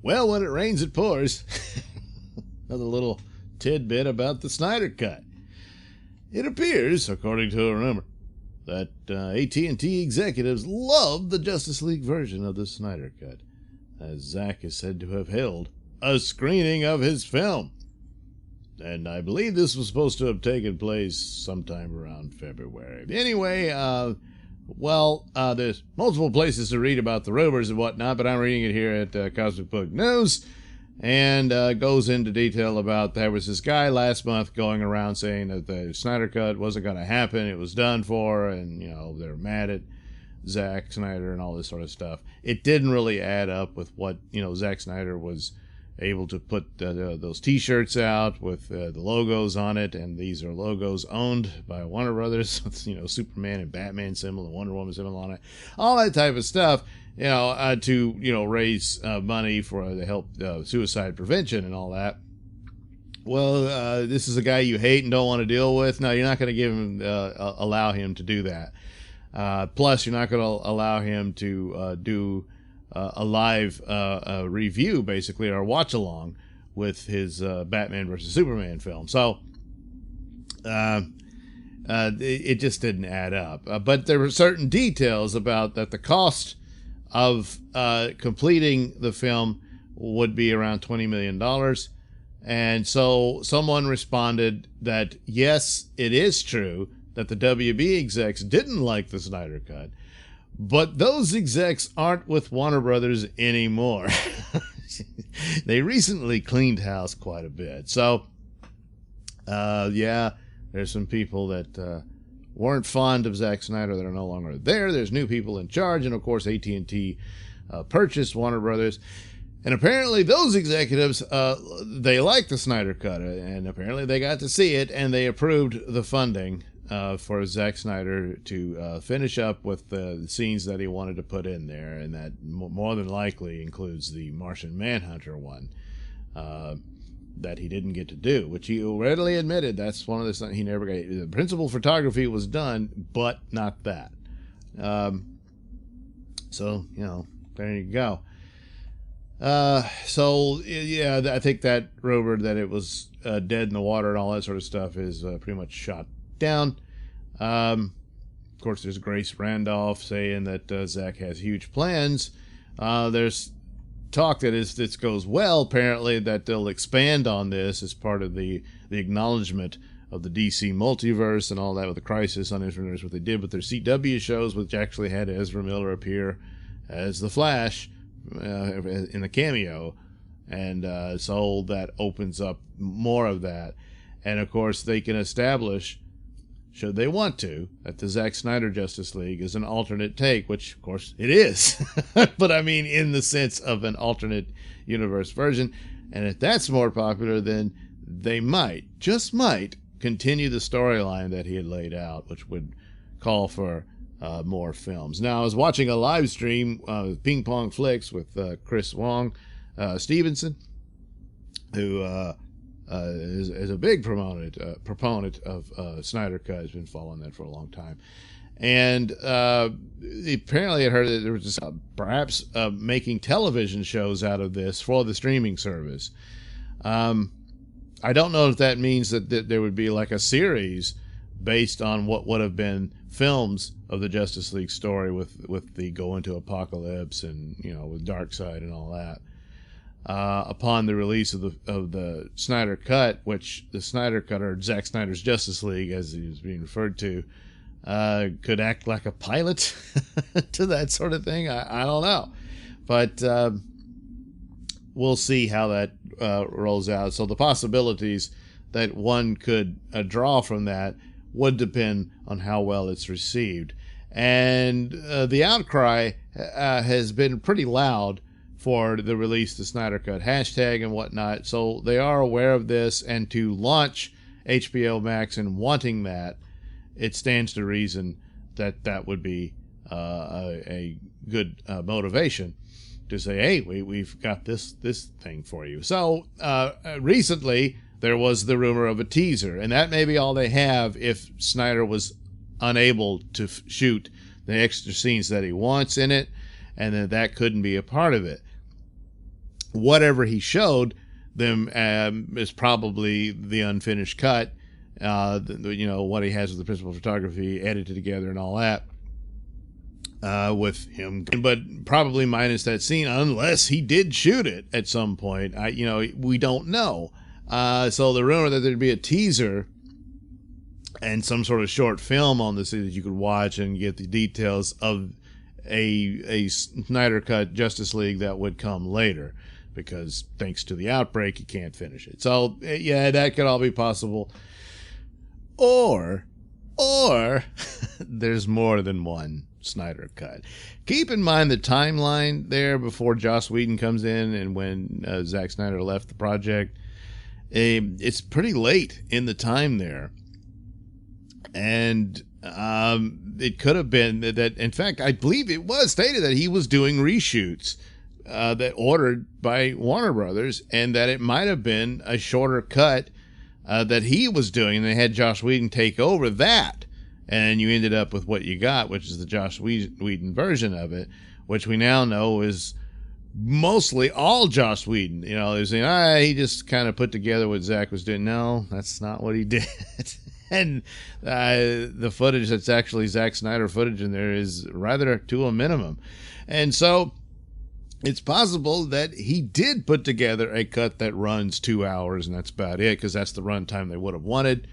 Well, when it rains, it pours. Another little tidbit about the Snyder Cut. It appears, according to a rumor, that AT&T executives love the Justice League version of the Snyder Cut, as Zack is said to have held a screening of his film. And I believe this was supposed to have taken place sometime around February. Anyway, there's multiple places to read about the rumors and whatnot, but I'm reading it here at Cosmic Book News, and goes into detail about there was this guy last month going around saying that the Snyder Cut wasn't going to happen, it was done for, and, they're mad at Zack Snyder and all this sort of stuff. It didn't really add up with what, Zack Snyder was able to put those t-shirts out with the logos on it, and these are logos owned by Warner Brothers with, Superman and Batman symbol and Wonder Woman symbol on it, all that type of stuff, to raise money for the help suicide prevention and all that. Well, this is a guy you hate and don't want to deal with. No, you're not going to give him allow him to do that. Plus, you're not going to allow him to do a live review, basically, or watch along with his Batman versus Superman film. So it just didn't add up. But there were certain details about that the cost of completing the film would be around $20 million. And so someone responded that, yes, it is true that the WB execs didn't like the Snyder Cut, but those execs aren't with Warner Brothers anymore. They recently cleaned house quite a bit. So, there's some people that weren't fond of Zack Snyder that are no longer there. There's new people in charge, and of course AT&T purchased Warner Brothers. And apparently those executives, they liked the Snyder Cut, and apparently they got to see it, and they approved the funding for Zack Snyder to finish up with the scenes that he wanted to put in there, and that more than likely includes the Martian Manhunter one that he didn't get to do, which he readily admitted that's one of the things he never got. The principal photography was done, but not that. So, there you go. I think that rumor that it was dead in the water and all that sort of stuff is pretty much shot down. Of course, there's Grace Randolph saying that Zack has huge plans. There's talk that if this goes well, apparently, that they'll expand on this as part of the acknowledgement of the DC multiverse and all that with the Crisis on Infinite Earths, what they did with their CW shows, which actually had Ezra Miller appear as the Flash in the cameo, and so that opens up more of that. And of course they can establish, should they want to, that the Zack Snyder Justice League is an alternate take, which of course it is. But I mean in the sense of an alternate universe version. And if that's more popular, then they might, just might, continue the storyline that he had laid out, which would call for more films. Now, I was watching a live stream of Ping Pong Flicks with Chris Wong Stevenson, who is a big proponent of Snyder Cut. Has been following that for a long time. And apparently it heard that there was just, perhaps making television shows out of this for the streaming service. I don't know if that means that there would be like a series based on what would have been films of the Justice League story with the Go Into Apocalypse and, with Darkseid and all that. Upon the release of the Snyder Cut, which the Snyder Cut, or Zack Snyder's Justice League, as he was being referred to, could act like a pilot to that sort of thing. I don't know. But we'll see how that rolls out. So the possibilities that one could draw from that would depend on how well it's received. And the outcry has been pretty loud for the release of the Snyder Cut hashtag and whatnot. So they are aware of this, and to launch HBO Max and wanting that, it stands to reason that that would be a good motivation to say, hey, we've got this thing for you. So recently there was the rumor of a teaser, and that may be all they have if Snyder was unable to shoot the extra scenes that he wants in it, and then that couldn't be a part of it. whatever he showed them is probably the unfinished cut. What he has with the principal photography edited together and all that. With him, but probably minus that scene, unless he did shoot it at some point. We don't know. So the rumor that there'd be a teaser and some sort of short film on this that you could watch and get the details of a Snyder Cut Justice League that would come later, because thanks to the outbreak, you can't finish it. So yeah, that could all be possible. Or there's more than one Snyder Cut. Keep in mind the timeline there before Joss Whedon comes in and when Zack Snyder left the project. It's pretty late in the time there. And it could have been that, in fact, I believe it was stated that he was doing reshoots that ordered by Warner Brothers, and that it might have been a shorter cut that he was doing, and they had Joss Whedon take over that. And you ended up with what you got, which is the Joss Whedon version of it, which we now know is mostly all Joss Whedon. They're saying, he just kind of put together what Zack was doing. No, that's not what he did. And the footage that's actually Zack Snyder footage in there is rather to a minimum. And so it's possible that he did put together a cut that runs 2 hours, and that's about it, because that's the runtime they would have wanted.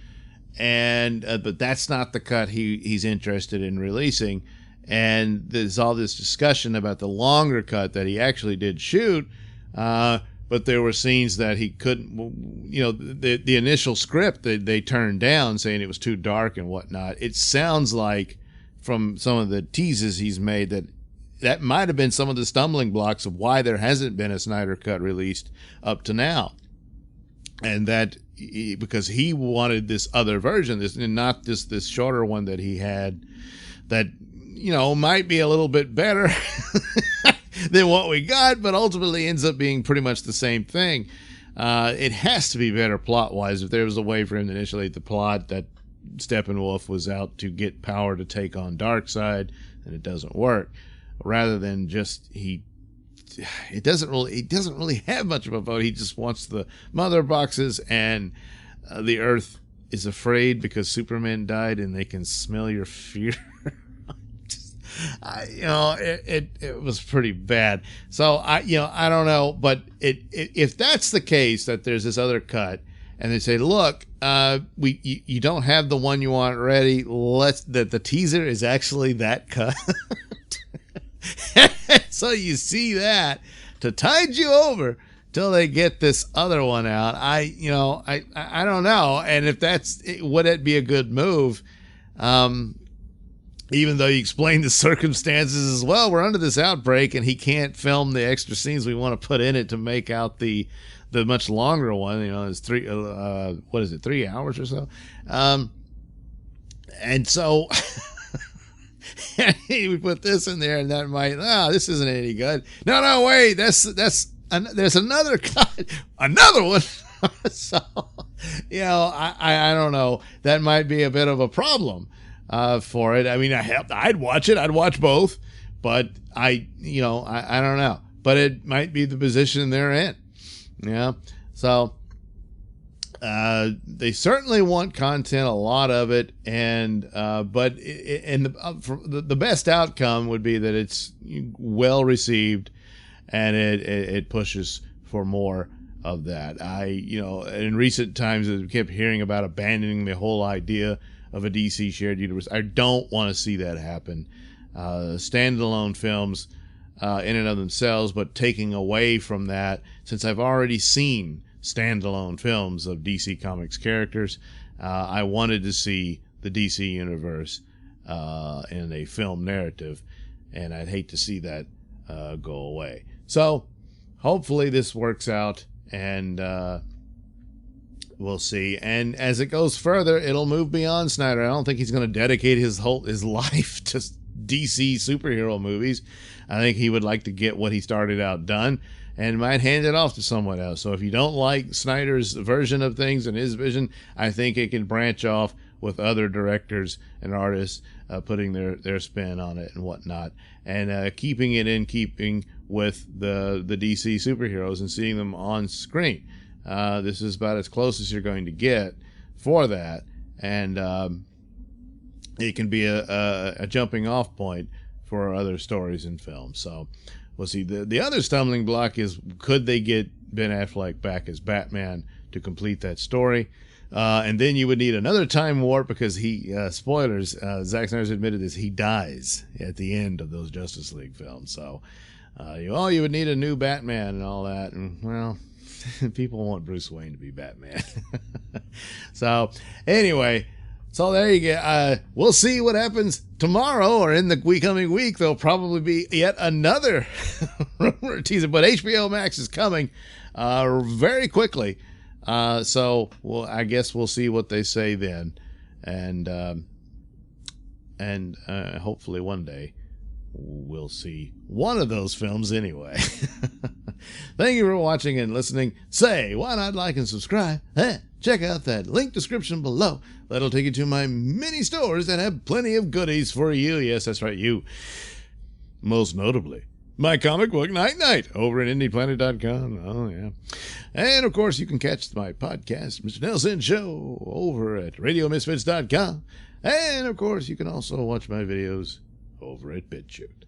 And but that's not the cut he's interested in releasing. And there's all this discussion about the longer cut that he actually did shoot, but there were scenes that he couldn't, the initial script that they turned down, saying it was too dark and whatnot. It sounds like from some of the teases he's made that might have been some of the stumbling blocks of why there hasn't been a Snyder Cut released up to now. And that because he wanted this other version, and not this shorter one that he had that, might be a little bit better than what we got, but ultimately ends up being pretty much the same thing. It has to be better plot-wise. If there was a way for him to initiate the plot that Steppenwolf was out to get power to take on Darkseid, then it doesn't work. Rather than just it doesn't really have much of a vote. He just wants the mother boxes, and the Earth is afraid because Superman died and they can smell your fear. It was pretty bad. So I don't know, but if that's the case, that there's this other cut, and they say, look, you don't have the one you want ready. The teaser is actually that cut. So you see that to tide you over till they get this other one out. I don't know. And if would it be a good move? Even though you explain the circumstances as well, we're under this outbreak and he can't film the extra scenes we want to put in it to make out the much longer one. It's 3 hours or so. And so we put this in there, and that might, this isn't any good. No, wait, there's another cut, another one. So, I don't know. That might be a bit of a problem for it. I mean, I'd watch it. I'd watch both, but I don't know. But it might be the position they're in. Yeah. So they certainly want content, a lot of it, and but the best outcome would be that it's well received, and it pushes for more of that. In recent times, I kept hearing about abandoning the whole idea of a DC shared universe. I don't want to see that happen. Standalone films in and of themselves, but taking away from that, since I've already seen standalone films of DC Comics characters, I wanted to see the DC universe in a film narrative, and I'd hate to see that go away. So hopefully this works out, and we'll see. And as it goes further, it'll move beyond Snyder. I don't think he's going to dedicate his life to DC superhero movies. I think he would like to get what he started out done, and might hand it off to someone else. So if you don't like Snyder's version of things and his vision, I think it can branch off with other directors and artists putting their spin on it and whatnot, and keeping it in keeping with the DC superheroes and seeing them on screen. This is about as close as you're going to get for that, and it can be a jumping off point for other stories and films. So we'll see. The other stumbling block is, could they get Ben Affleck back as Batman to complete that story? And then you would need another time warp, because he, spoilers, Zack Snyder's admitted this, he dies at the end of those Justice League films. So, you would need a new Batman and all that. And, well, people want Bruce Wayne to be Batman. So, anyway, so there you go. We'll see what happens tomorrow or in the coming week. There'll probably be yet another rumor teaser, but HBO Max is coming very quickly. So I guess we'll see what they say then, and hopefully one day we'll see one of those films anyway. Thank you for watching and listening. Say, why not like and subscribe? Check out that link description below. That'll take you to my mini stores that have plenty of goodies for you. Yes, that's right, you. Most notably, my comic book Night over at IndiePlanet.com. Oh, yeah. And, of course, you can catch my podcast, Mr Nailsin Show, over at RadioMisfits.com. And, of course, you can also watch my videos over at BitChute.